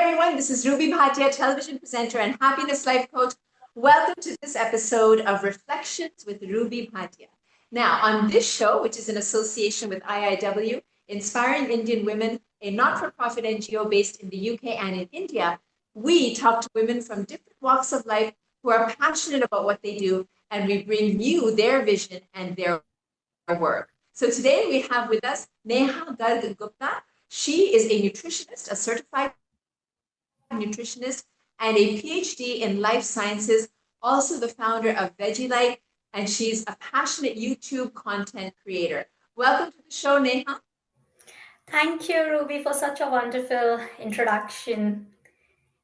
everyone. This is Ruby Bhatia, television presenter and happiness life coach. Welcome to this episode of Reflections with Ruby Bhatia. Now, on this show, which is in association with IIW, Inspiring Indian Women, a not for profit NGO based in the UK and in India, we talk to women from different walks of life who are passionate about what they do, and we bring you their vision and their work. So today we have with us Neha Garg Gupta. She is a nutritionist, a certified nutritionist, and a PhD in life sciences, also the founder of VeggieLite, and she's a passionate YouTube content creator. Welcome to the show, Neha. Thank you, Ruby, for such a wonderful introduction.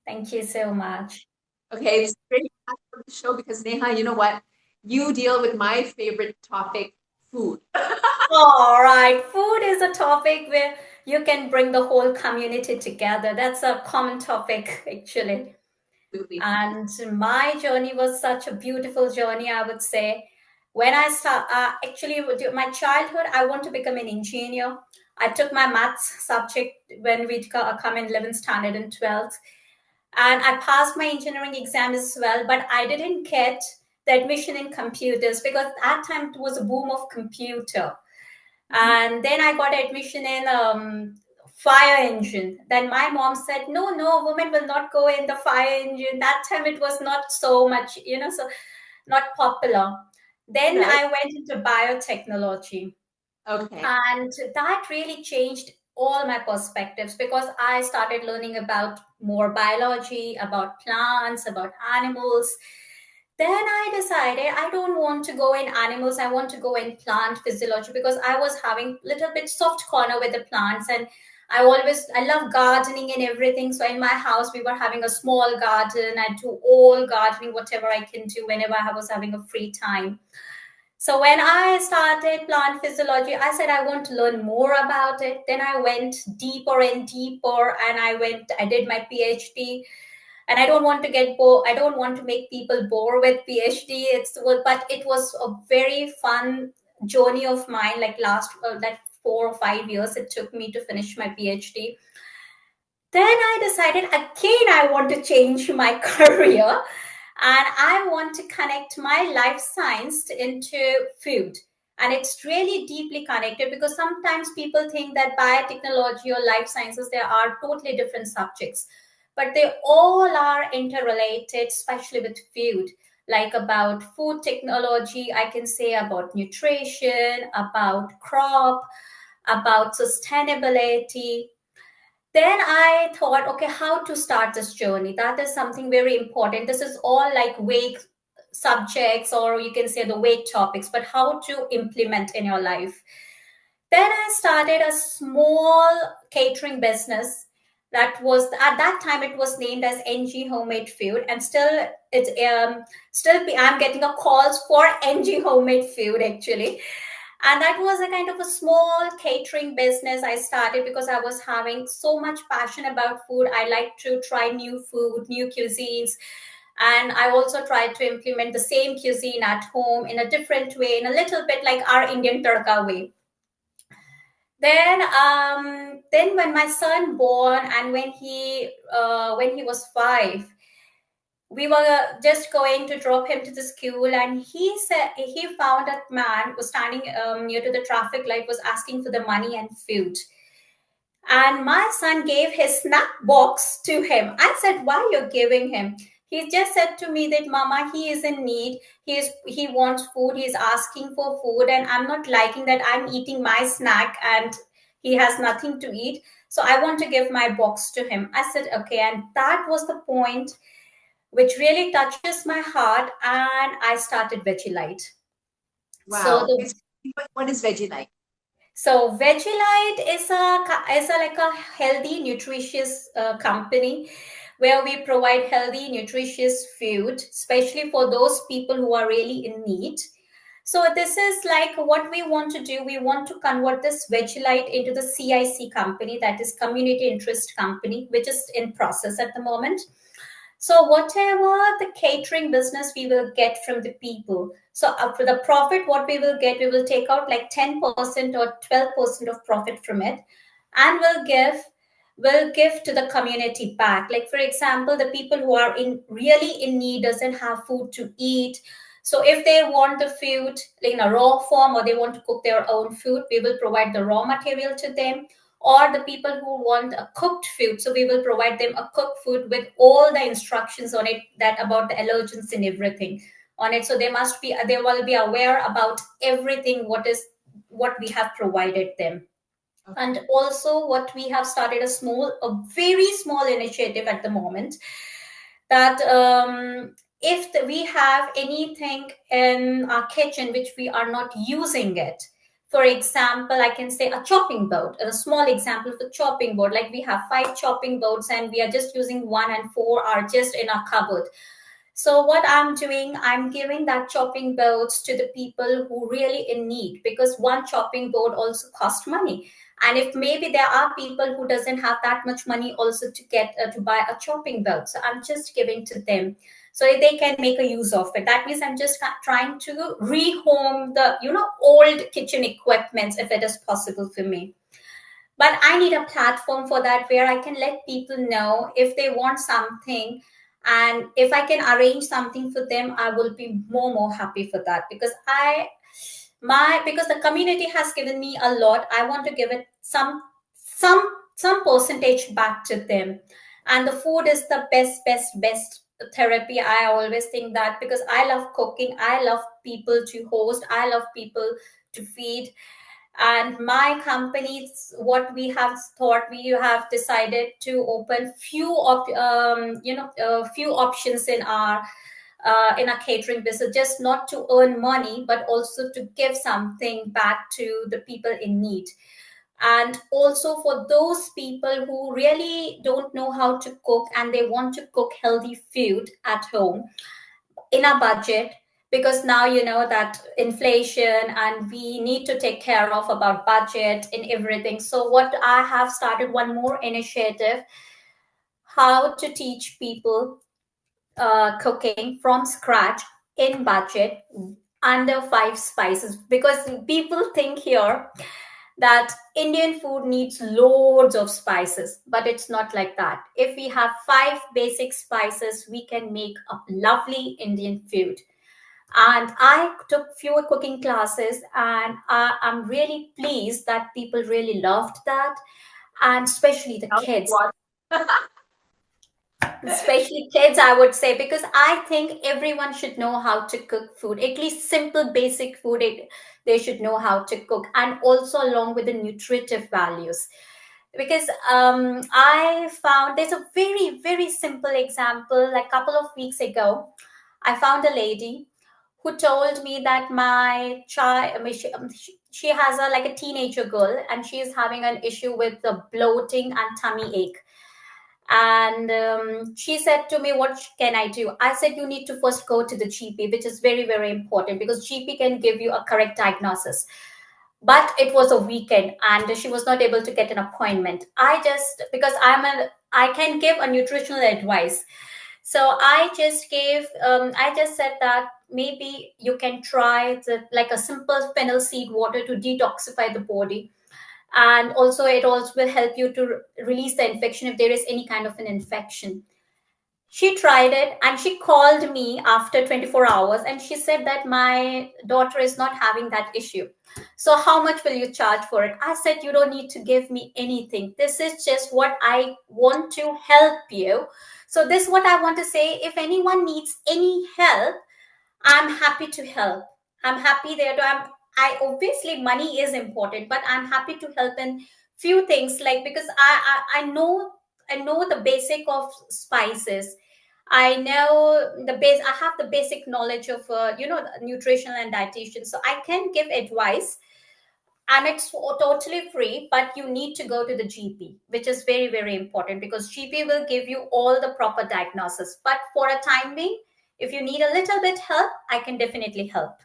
Thank you so much. Okay, it's great to have you on the show because Neha, you know what? You deal with my favorite topic, food. All right, food is a topic where you can bring the whole community together. That's a common topic, actually. Absolutely. And my journey was such a beautiful journey, I would say. When I start, actually, with my childhood, I want to become an engineer. I took my maths subject when we come in 11th standard and 12th. And I passed my engineering exam as well, but I didn't get the admission in computers because at that time it was a boom of computer. Mhm. And then I got admission in fire engine. Then my mom said, no, no, women will not go in the fire engine. That time it was not so much, so not popular. Then Right. I went into biotechnology, Okay. and that really changed all my perspectives because I started learning about more biology, about plants, about animals. Then I decided I don't want to go in animals, I want to go in plant physiology because I was having little bit soft corner with the plants. And I love gardening and everything. So in my house we were having a small garden. I do all gardening, whatever I can do whenever I was having a free time. So when I started plant physiology, I said I want to learn more about it. Then I went deeper and deeper, and I did my PhD. And I don't want to get bored. I don't want to make people bore with PhD. But it was a very fun journey of mine. Like like 4 or 5 years it took me to finish my PhD. Then I decided again I want to change my career, and I want to connect my life science into food. And it's really deeply connected because sometimes people think that biotechnology or life sciences, they are totally different subjects, but they all are interrelated, especially with food. Like about food technology, I can say about nutrition, about crop, about sustainability. Then I thought, okay, how to start this journey? That is something very important. This is all like vague subjects, or you can say the vague topics, but how to implement in your life. Then I started a small catering business. That was at that time it was named as NG Homemade Food, and I'm getting a calls for NG Homemade Food actually. And that was a kind of a small catering business I started because I was having so much passion about food. I like to try new food, new cuisines, and I also tried to implement the same cuisine at home in a different way, in a little bit like our Indian tadka way. Then when my son born, and when he was 5, we were just going to drop him to the school, and he said he found a man was standing near to the traffic light, was asking for the money and food. And my son gave his snack box to him. I said, why you're giving him? He just said to me that, Mama, he is in need. He wants food. He's asking for food, and I'm not liking that I'm eating my snack and he has nothing to eat. So I want to give my box to him. I said, okay. And that was the point which really touches my heart. And I started Vegelite. So Wow. the What is Vegemite? So Vegelite is a like a healthy, nutritious company where we provide healthy, nutritious food, especially for those people who are really in need. So this is like what we want to do. We want to convert this Vegelite into the CIC company, that is Community Interest Company, which is in process at the moment. So whatever the catering business we will get from the people. So for the profit, what we will get, we will take out like 10% or 12% of profit from it, and we'll give. will give to the community back. Like for example, the people who are in really in need doesn't have food to eat. So if they want the food like in a raw form or they want to cook their own food, we will provide the raw material to them. Or the people who want a cooked food, so we will provide them a cooked food with all the instructions on it, that about the allergens and everything on it. So they will be aware about everything what we have provided them. Okay. And also what we have started a very small initiative at the moment, that if we have anything in our kitchen which we are not using it, for example, I can say a chopping board, a small example of a chopping board, like we have 5 chopping boards and we are just using one and 4 are just in our cupboard. So what I'm doing, I'm giving that chopping boards to the people who really in need, because one chopping board also costs money. And if maybe there are people who doesn't have that much money also to get to buy a chopping board, so I'm just giving to them so they can make a use of it. That means I'm just trying to rehome the old kitchen equipments if it is possible for me. But I need a platform for that where I can let people know if they want something, and if I can arrange something for them, I will be more happy for that, because because the community has given me a lot. I want to give it some percentage back to them. And the food is the best therapy. I always think that, because I love cooking, I love people to host, I love people to feed. And my companies, what we have thought, we have decided to open few options in our catering business, just not to earn money but also to give something back to the people in need. And also for those people who really don't know how to cook and they want to cook healthy food at home in a budget, because now you know that inflation and we need to take care of about budget and everything. So what I have started one more initiative, how to teach people cooking from scratch in budget under 5 spices, because people think here that Indian food needs loads of spices, but it's not like that. If we have 5 basic spices, we can make a lovely Indian food. And I took few cooking classes, and I'm really pleased that people really loved that, and especially the kids. What? Especially kids, I would say, because I think everyone should know how to cook food, at least simple basic food. They should know how to cook, and also along with the nutritive values. Because I found there's a very simple example. Like a couple of weeks ago, I found a lady who told me that my child, I mean, she has a like a teenager girl, and she is having an issue with the bloating and tummy ache. And she said to me, what can I do? I said, you need to first go to the GP, which is very important, because GP can give you a correct diagnosis. But it was a weekend and she was not able to get an appointment. Because I can give a nutritional advice. So I just said that maybe you can try like a simple fennel seed water to detoxify the body. And also it also will help you to release the infection if there is any kind of an infection. She tried it and she called me after 24 hours and she said that my daughter is not having that issue. So how much will you charge for it? I said, you don't need to give me anything. This is just what I want to help you. So this is what I want to say. If anyone needs any help, I'm happy to help. I'm happy there to I obviously money is important, but I'm happy to help in few things, like because I know the basic of spices. I know the base. I have the basic knowledge of nutritional and dietitian, so I can give advice, and it's totally free. But you need to go to the GP, which is very important, because GP will give you all the proper diagnosis. But for a time being, if you need a little bit help, I can definitely help.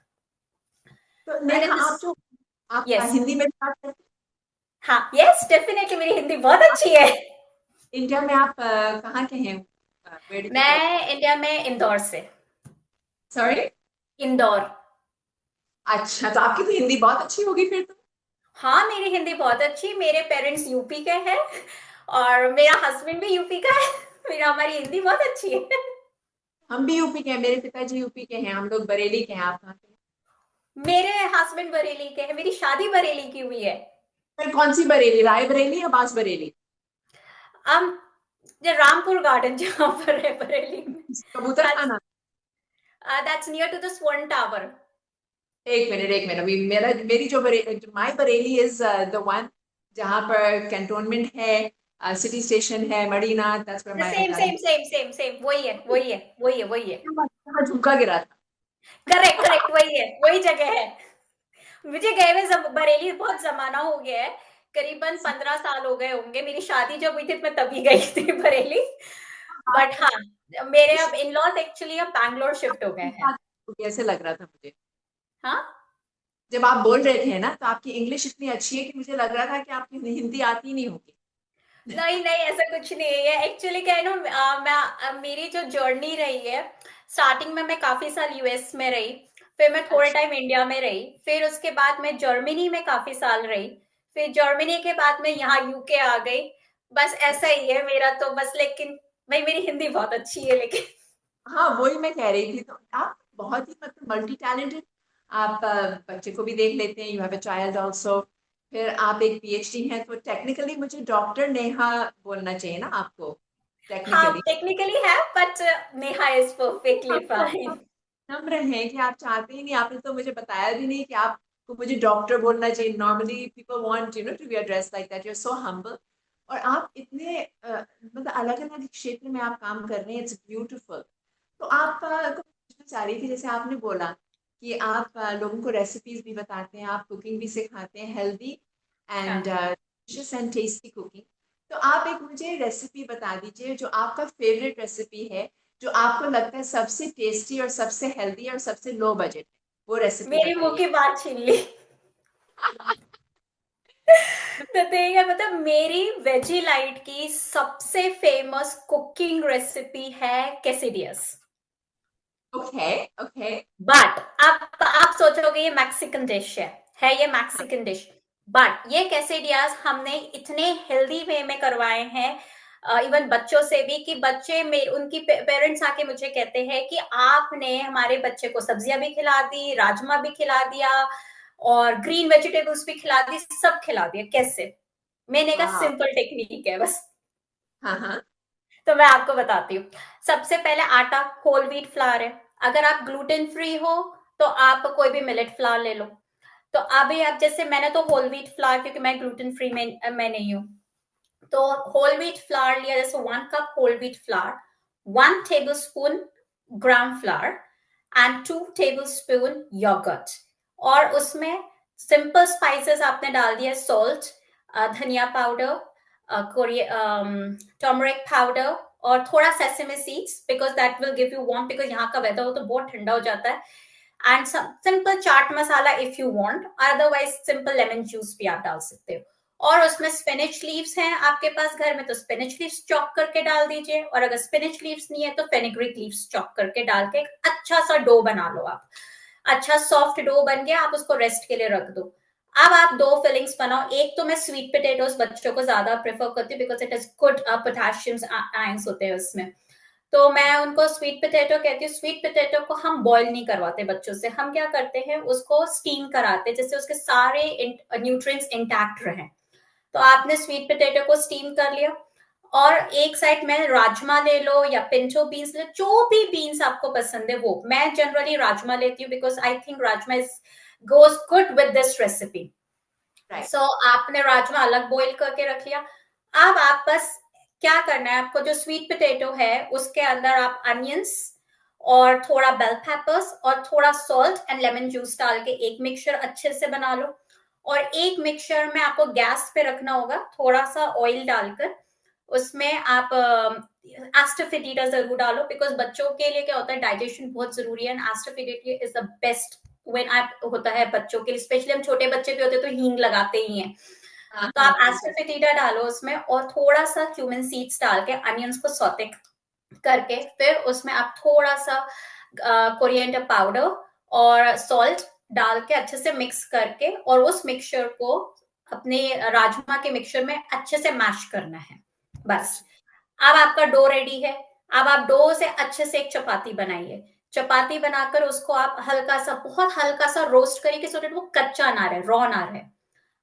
तो And Neha, it is आप yes, Hindi में बात करते हैं? हाँ yes, definitely मेरी हिंदी बहुत अच्छी है. इंडिया में आप कहाँ के हैं? Where did you grow up? मैं इंडिया में इंदौर से. Sorry? इंदौर. अच्छा, तो आपकी तो हिंदी बहुत अच्छी होगी फिर तो. हाँ मेरी हिंदी बहुत अच्छी. मेरे पेरेंट्स यूपी के हैं और मेरा हस्बैंड भी यूपी का है। मेरा हमारी हिंदी बहुत अच्छी है। हम भी यूपी के हैं, मेरे पिताजी यूपी के हैं, हम लोग बरेली के हैं। आप कहाँ के हैं? मेरे हस्बैंड बरेली के हैं, मेरी शादी बरेली की हुई है। फिर कौन सी बरेली, राय बरेली या बांस बरेली? हम ये रामपुर गार्डन जहाँ पर है बरेली में। कबूतर दैट्स खाना। दैट्स नियर टू द स्वर्ण टावर। एक मिनट, अभी मेरी जो माई बरेली इज द वन जहाँ पर कैंटोनमेंट है, सिटी स्टेशन है, मडीना, दैट्स वेयर माय सेम दादी। सेम सेम सेम सेम, वही है वही है वही है वही है। वहाँ झुमका गिरा था। करेक्ट करेक्ट, वही है वही जगह है। मुझे गए हुए बरेली बहुत जमाना हो गया है। करीबन 15 साल हो गए होंगे। मेरी शादी जब हुई थी मैं तभी गई थी बरेली। बट हाँ, मेरे अब इन लॉज एक्चुअली अब बैंगलोर शिफ्ट हो गए हैं। ऐसे लग रहा था मुझे हाँ। जब आप बोल रहे थे ना, तो आपकी इंग्लिश इतनी अच्छी है कि मुझे लग रहा था कि आपकी हिंदी आती नहीं होगी। नहीं नहीं, ऐसा कुछ नहीं है। एक्चुअली क्या है ना, मेरी जो जर्नी रही है, स्टार्टिंग में मैं काफी साल यूएस में रही, फिर मैं थोड़े अच्छा। टाइम इंडिया में रही, फिर उसके बाद मैं जर्मनी में काफी साल रही, फिर जर्मनी के बाद मैं यहाँ यूके आ गई। बस ऐसा अच्छा। ही है मेरा तो बस। लेकिन भाई मेरी हिंदी बहुत अच्छी है लेकिन। हाँ, वही मैं कह रही थी। तो आप बहुत ही मतलब मल्टी टैलेंटेड। आप बच्चे को भी देख लेते हैं, you have a child also. फिर आप एक पीएचडी हैं, तो टेक्निकली मुझे डॉक्टर नेहा बोलना चाहिए ना आपको, हाँ टेक्निकली। टेक्निकली है, बट नेहा इज परफेक्टली आप तो फाइन। बहुत नम्र हैं कि आप चाहते ही नहीं, आपने तो मुझे बताया भी नहीं कि आपको मुझे डॉक्टर बोलना चाहिए। Normally people want to be addressed like that, you are so humble. और आप इतने मतलब अलग अलग क्षेत्र में आप काम कर रहे हैं, इट्स ब्यूटीफुल। तो आप को पूछना चाह रही थी, जैसे आपने बोला कि आप लोगों को रेसिपीज भी बताते हैं, आप कुकिंग भी सिखाते हैं, हेल्दी एंड हाँ, डिलिशियस एंड टेस्टी कुकिंग। तो आप एक मुझे रेसिपी बता दीजिए जो आपका फेवरेट रेसिपी है, जो आपको लगता है सबसे टेस्टी और सबसे हेल्दी और सबसे लो बजट है, वो रेसिपी मेरी मुंह बताइए। की बात छीन ली। तो देखिए, मतलब मेरी वेजिलाइट की सबसे फेमस कुकिंग रेसिपी है कैसिडियस। ओके। ओके। बट आप सोचोगे ये मैक्सिकन डिश है ये मैक्सिकन डिश। बट ये कैसिडियास हमने इतने हेल्दी वे में करवाए हैं, इवन बच्चों से भी, कि बच्चे उनकी पेरेंट्स आके मुझे कहते हैं कि आपने हमारे बच्चे को सब्जियां भी खिला दी, राजमा भी खिला दिया, और ग्रीन वेजिटेबल्स भी खिला दी, सब खिला दिया। कैसे? मैंने कहा वाह। सिंपल टेक्निक है बस। हाँ हाँ। तो मैं आपको बताती हूँ। सबसे पहले आटा होल व्हीट फ्लावर है। अगर आप ग्लूटेन फ्री हो तो आप कोई भी मिलेट फ्लावर ले लो। तो अभी आप जैसे, मैंने तो होल व्हीट फ्लावर, क्योंकि मैं ग्लूटेन फ्री में मैं नहीं हूँ, तो होल व्हीट फ्लावर लिया। जैसे 1 cup whole wheat flour, 1 tablespoon gram flour, एंड 2 टेबल स्पून योगर्ट। और उसमें सिंपल स्पाइसेस आपने डाल दिया, सॉल्ट, धनिया पाउडर, टर्मरिक पाउडर, और थोड़ा sesame seeds, because that will give you warm, because यहाँ का वेदर हो तो बहुत ठंडा हो जाता है। And simple chaat masala if you want, otherwise simple lemon juice भी आप डाल सकते हो। और उसमें स्पिनच लीव्स हैं आपके पास घर में तो स्पिनच लीव्स चॉप करके डाल दीजिए, और अगर स्पिनच लीव्स नहीं है तो फेनिग्रीक लीव्स चॉप करके डाल के एक अच्छा सा डो बना लो आप। अच्छा सॉफ्ट डो बन गया, आप उसको रेस्ट के लिए रख दो। अब आप दो फिलिंग्स बनाओ। एक तो मैं स्वीट पोटैटोस बच्चों को ज्यादा प्रेफर करती हूँ, because it is good, potassium ions होते हैं उसमें। तो मैं उनको स्वीट पोटैटो कहती हूँ। स्वीट पोटैटो को हम बॉईल नहीं करवाते बच्चों से, हम क्या करते हैं उसको स्टीम कराते हैं, जिससे उसके सारे न्यूट्रिएंट्स इंटैक्ट रहें। तो आपने स्वीट पोटैटो को स्टीम कर लिया, और एक साइड में राजमा ले लो या पिंटो बीन्स ले, जो भी बीन्स आपको पसंद है वो। मैं जनरली राजमा लेती हूँ, because I think rajma is goes good with this recipe. Right. So आपने राजमा अलग बॉईल करके रख लिया। अब आप बस क्या करना है, आपको जो स्वीट पोटैटो है उसके अंदर आप अनियंस और थोड़ा बेल पेपर्स और थोड़ा सॉल्ट एंड लेमन जूस डाल के एक मिक्सचर अच्छे से बना लो। और एक मिक्सचर में आपको गैस पे रखना होगा, थोड़ा सा ऑयल डालकर। उसमें आप एस्टाफेटिडा जरूर डालो, बिकॉज बच्चों के लिए क्या होता है, डाइजेशन बहुत जरूरी है, and asafoetida is the best when आप होता है बच्चों के लिए, स्पेशली हम छोटे बच्चे भी होते हैं तो हींग लगाते ही हैं। हाँ तो हाँ, आप बिल्कुल। एस्टाफेटिडा डालो उसमें, और थोड़ा सा क्यूमिन सीड्स डाल के अनियंस को सौते करके, फिर उसमें आप थोड़ा सा कोरिएंडर पाउडर और सॉल्ट डाल के अच्छे से मिक्स करके, और उस मिक्सचर को अपने राजमा के मिक्सचर में अच्छे से मैश करना है। बस। अब आपका डो रेडी है। अब आप डो से अच्छे से एक चपाती बनाइए। चपाती बनाकर उसको आप हल्का सा, बहुत हल्का सा रोस्ट करिए, सो दैट वो कच्चा ना रहे, रॉ ना रहे।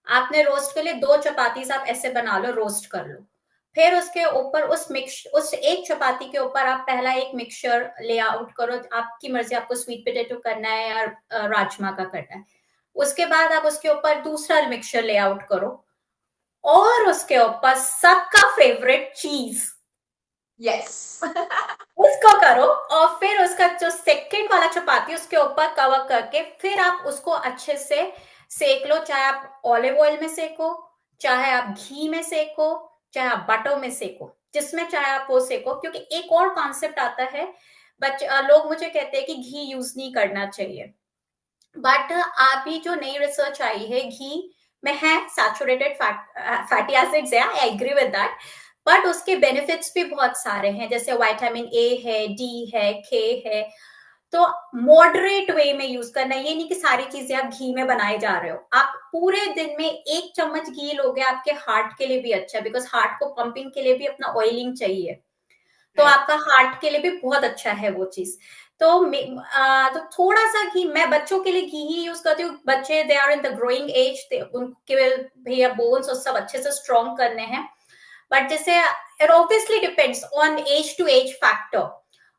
आपने रोस्ट के लिए 2 चपाती आप ऐसे बना लो, रोस्ट कर लो। फिर उसके ऊपर उस एक चपाती के ऊपर आप पहला एक मिक्सचर ले आउट करो। आपकी मर्जी, आपको स्वीट पोटेटो करना है या राजमा का करना है। उसके बाद आप उसके ऊपर दूसरा मिक्सचर ले आउट करो, और उसके ऊपर सबका फेवरेट चीज, यस। उसको करो। और फिर उसका जो सेकंड वाला चपाती उसके ऊपर कवर करके फिर आप उसको अच्छे से सेक लो। चाहे आप ऑलिव ऑयल में सेको, चाहे आप घी में सेको, चाहे आप बटर में सेको, जिसमें चाहे आप वो सेको। क्योंकि एक और कॉन्सेप्ट आता है, लोग मुझे कहते हैं कि घी यूज नहीं करना चाहिए, बट अभी जो नई रिसर्च आई है, घी में है सैचुरेटेड फैटी एसिड्स है, I agree with that. But उसके बेनिफिट्स भी बहुत सारे हैं, जैसे विटामिन ए है, डी है, के है। तो मॉडरेट वे में यूज करना, ये नहीं कि सारी चीजें आप घी में बनाए जा रहे हो। आप पूरे दिन में 1 चम्मच घी लोगे, आपके हार्ट के लिए भी अच्छा है, बिकॉज हार्ट को पंपिंग के लिए भी अपना ऑयलिंग चाहिए। तो राइट। आपका हार्ट के लिए भी बहुत अच्छा है वो चीज। तो तो थोड़ा सा घी, मैं बच्चों के लिए घी ही यूज करती हूँ। बच्चे they are in the growing age, उनके भैया बोन्स और सब अच्छे से स्ट्रॉन्ग करने हैं। बट जैसे it obviously depends on age to age factor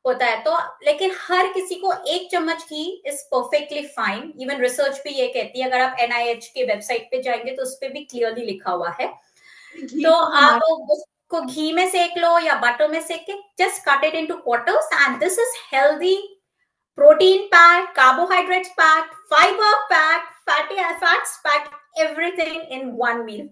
होता है। तो लेकिन हर किसी को 1 चम्मच ghee is perfectly fine. Even research भी ये कहती है, अगर आप एनआईएच के वेबसाइट पे जाएंगे तो उस पर भी क्लियरली लिखा हुआ है। घी तो तो आप हमारे। उसको घी में सेक लो या बटर में सेक के, just cut it into quarters, and this is healthy, protein pack, carbohydrates pack, fibre pack, fatty fats pack, everything in one meal.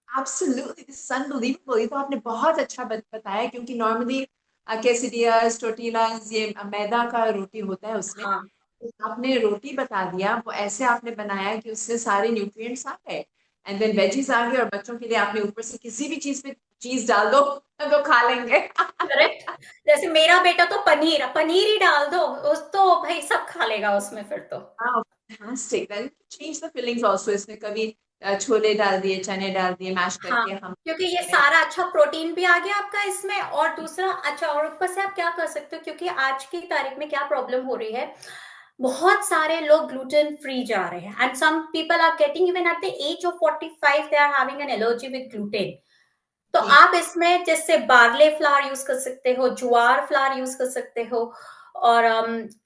Absolutely, this is unbelievable. ये तो आपने बहुत अच्छा बताया, क्योंकि नॉर्मली quesadillas, टोर्टिलाज, ये मैदा का रोटी होता है उसमें। हाँ, तो आपने रोटी बता दिया, वो ऐसे आपने बनाया कि उससे सारे न्यूट्रिएंट्स आ गए, एंड देन वेजीज आ गए, और बच्चों के लिए आपने ऊपर से किसी भी चीज पे चीज डाल दो तो वो खा लेंगे। करेक्ट। जैसे मेरा बेटा तो पनीर पनीर ही डाल दो, उस तो भाई सब खा लेगा उसमें फिर तो। Wow, fantastic. Then change the fillings also. इसमें कभी छोले डाल दिए, चने डाल दिए, मैश हाँ, करके हम क्योंकि ये दे रहे हैं। सारा अच्छा प्रोटीन भी आ गया आपका इसमें, और दूसरा अच्छा, और ऊपर से आप क्या कर सकते हो, क्योंकि आज की तारीख में क्या प्रॉब्लम हो रही है, बहुत सारे लोग ग्लूटेन फ्री जा रहे हैं, and some people are getting even at the age of 45 they are having an allergy with gluten. तो जी। आप इसमें जैसे बार्ले फ्लावर यूज कर सकते हो, ज्वार फ्लावर यूज कर सकते हो, और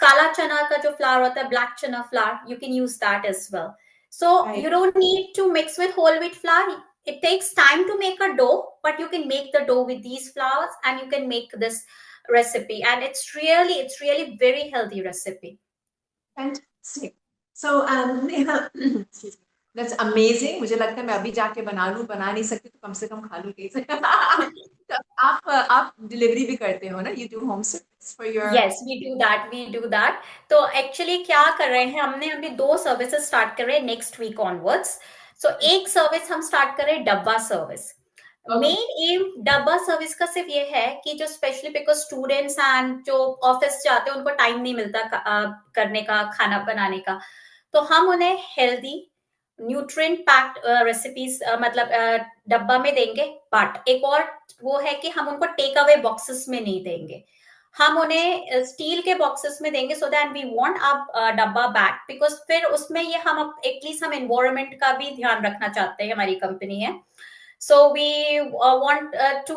काला चना का जो फ्लावर होता है, black chana flour, you can use that as well. So Right. You don't need to mix with whole wheat flour. It takes time to make a dough, but you can make the dough with these flours and you can make this recipe, and it's really very healthy recipe. Fantastic. So, Neha, excuse me. That's amazing. मुझे लगता है मैं अभी जाके बना लूँ, बना नहीं सकती तो कम से कम खा लूँ कहीं से। तो आप डिलीवरी भी करते हो ना? You do home service for your. Yes, we do that. तो एक्चुअली क्या कर रहे हैं, हमने अभी 2 सर्विसेज स्टार्ट कर रहे हैं नेक्स्ट वीक ऑनवर्ड्स। सो एक सर्विस हम स्टार्ट कर रहे हैं, डब्बा सर्विस। Okay. मेन एम डब्बा सर्विस का सिर्फ ये है कि जो स्पेशली बिकॉज स्टूडेंट्स एंड जो ऑफिस जाते हैं उनको टाइम नहीं मिलता करने का, खाना बनाने का। तो हम उन्हें हेल्दी न्यूट्रिएंट पैक्ड रेसिपीज, मतलब डब्बा में देंगे। बट एक और वो है कि हम उनको टेक अवे बॉक्सेस में नहीं देंगे, हम उन्हें स्टील के बॉक्सेस में देंगे। So that we want up dabba bag, because फिर उसमें ये हम एटलीस्ट हम एनवायरमेंट का भी ध्यान रखना चाहते हैं, हमारी कंपनी है। So we want to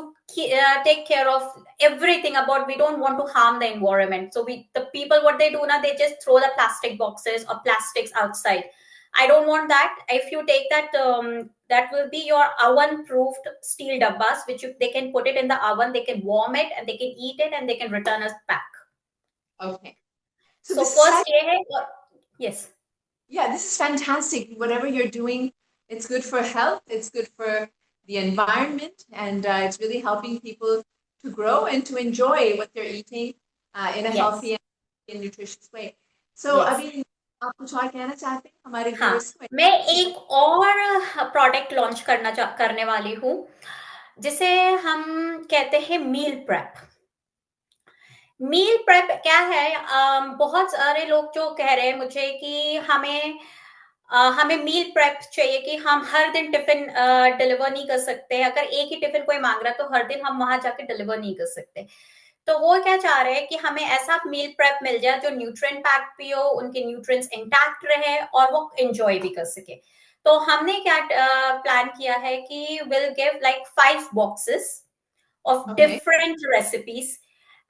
take care of everything about, we don't want to harm the environment. So the people, what they do now, they just throw the plastic boxes or plastics outside. I don't want that. If you take that, that will be your oven proofed steel dabbas, which they can put it in the oven, they can warm it and they can eat it and they can return us back. Okay. So So this is first ये है, yes. yeah, this is fantastic. Whatever you're doing, it's good for health, it's good for the environment, and it's really helping people to grow and to enjoy what they're eating in a Yes, healthy and nutritious way. So, yes. अभी आप कुछ और कहना चाहते हैं हमारे हाँ, viewers को? मैं एक और प्रोडक्ट लॉन्च करने वाली हूँ, जिसे हम कहते हैं मील प्रेप। मील प्रेप क्या है, बहुत सारे लोग जो कह रहे हैं मुझे कि हमें हमें मील प्रेप चाहिए कि हम हर दिन टिफिन डिलीवर नहीं कर सकते, अगर एक ही टिफिन कोई मांग रहा है तो हर दिन हम वहां जाके डिलीवर नहीं कर सकते। तो वो क्या चाह रहे हैं कि हमें ऐसा मील प्रेप मिल जाए जो न्यूट्रिएंट पैक्ड भी हो, उनके न्यूट्रिएंट्स इंटैक्ट रहे और वो एंजॉय भी कर सके। तो हमने क्या प्लान किया है कि will give like 5 boxes of Okay. different recipes,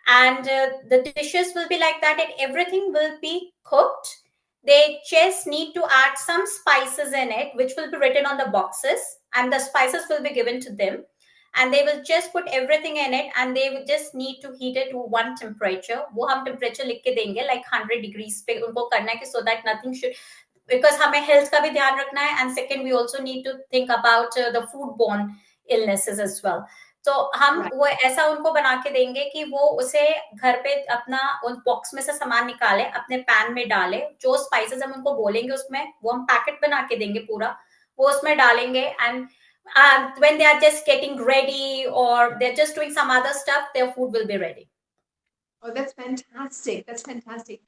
and the dishes will be like that, and everything will be cooked. They just need to add some spices in it, which will be written on the boxes, and the spices will be given to them, and they will just put everything in it, and they will just need to heat it to one temperature. वो हम temperature लिख के देंगे, like 100 degrees पे उनको करना है कि so that nothing should, because हमें health का भी ध्यान रखना है, and second we also need to think about the foodborne illnesses as well. तो हम Right. वो ऐसा उनको बना के देंगे कि वो उसे घर पे अपना उन बॉक्स में से सामान निकाले, अपने पैन में डाले, जो स्पाइसेस हम उनको बोलेंगे उसमें वो हम पैकेट बना के देंगे पूरा, वो उसमें डालेंगे, and when they are just getting ready or they're just doing some other stuff, their food will be ready. Oh, that's fantastic. That's fantastic.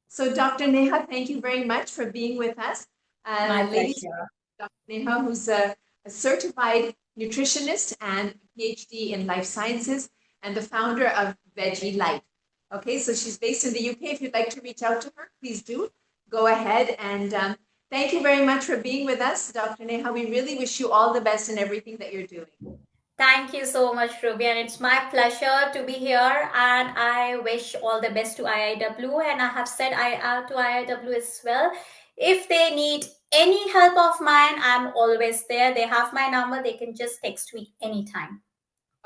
So, Dr. Neha, thank you very much for being with us. My Ladies, pleasure. Dr. Neha, who's a certified nutritionist and PhD in life sciences and the founder of Veggie Light. Okay, so she's based in the UK. If you'd like to reach out to her, please do. Go ahead, and thank you very much for being with us, Dr. Neha. We really wish you all the best in everything that you're doing. Thank you so much, Ruby, and it's my pleasure to be here. And I wish all the best to IIW, and I have said to IIW as well. If they need any help of mine, I'm always there. They have my number. They can just text me anytime.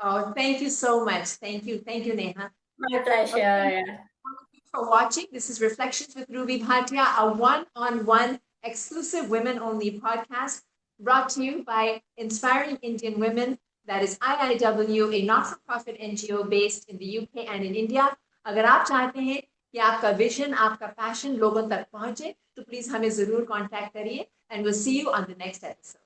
Oh, thank you so much. Thank you, Neha. My pleasure. Okay. Yeah. Thank you for watching. This is Reflections with Ruby Bhatia, a one-on-one exclusive women-only podcast brought to you by Inspiring Indian Women. That is IIW, a not-for-profit NGO based in the UK and in India. अगर आप चाहते हैं कि आपका vision, आपका passion लोगों तक पहुंचे, तो प्लीज हमें जरूर कांटेक्ट करिए, and we'll see you on the next episode.